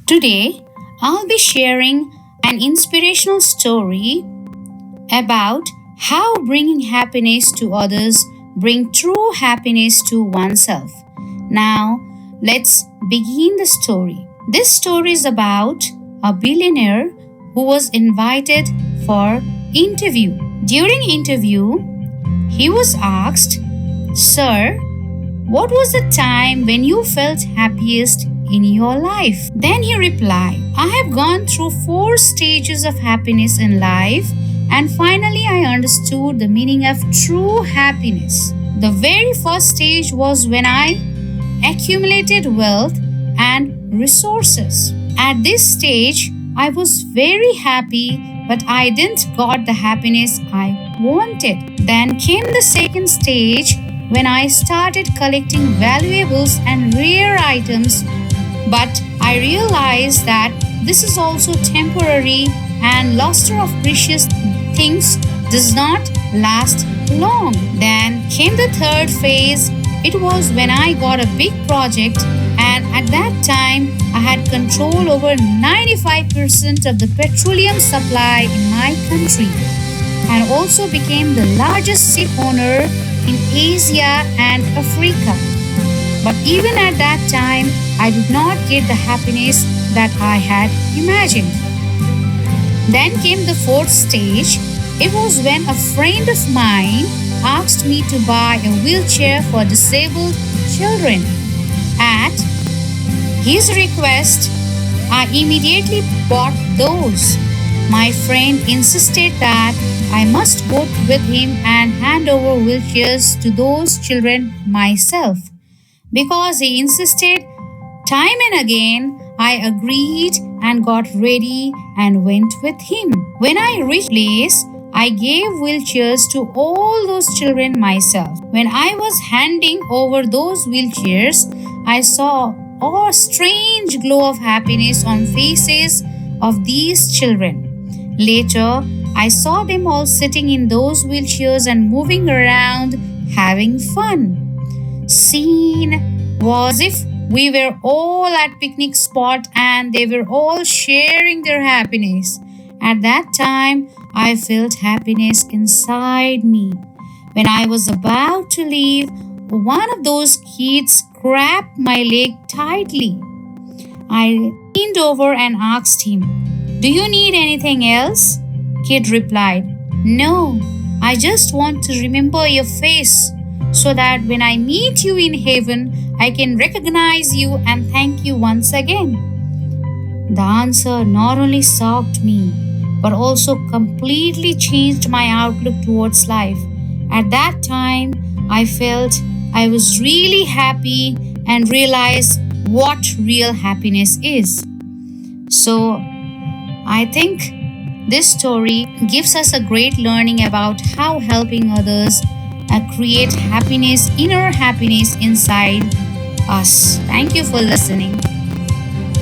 Today, I'll be sharing an inspirational story about how bringing happiness to others bring true happiness to oneself. Now, let's begin the story. This story is about a billionaire who was invited for interview. During interview, he was asked, "Sir, what was the time when you felt happiest in your life?" Then he replied, "I have gone through four stages of happiness in life, and finally I understood the meaning of true happiness. The very first stage was when I accumulated wealth and resources. At this stage, I was very happy, but I didn't got the happiness I wanted. Then came the second stage when I started collecting valuables and rare items, but I realized that this is also temporary and luster of precious things does not last long. Then came the third phase. It was when I got a big project, and at that time I had control over 95% of the petroleum supply in my country and also became the largest ship owner in Asia and Africa. But even at that time, I did not get the happiness that I had imagined." Then came the fourth stage. It was when a friend of mine asked me to buy a wheelchair for disabled children. At his request, I immediately bought those. My friend insisted that I must go with him and hand over wheelchairs to those children myself. Because he insisted time and again, I agreed and got ready and went with him. When I reached the place, I gave wheelchairs to all those children myself. When I was handing over those wheelchairs, I saw a strange glow of happiness on faces of these children. Later, I saw them all sitting in those wheelchairs and moving around, having fun. Scene was if we were all at picnic spot and they were all sharing their happiness. At that time, I felt happiness inside me. When I was about to leave, one of those kids grabbed my leg tightly. I leaned over and asked him, "Do you need anything else?" Kid replied, "No, I just want to remember your face so that when I meet you in heaven, I can recognize you and thank you once again." The answer not only shocked me, but also completely changed my outlook towards life. At that time, I felt I was really happy and realized what real happiness is. So, I think this story gives us a great learning about how helping others create happiness, inner happiness inside us. Thank you for listening.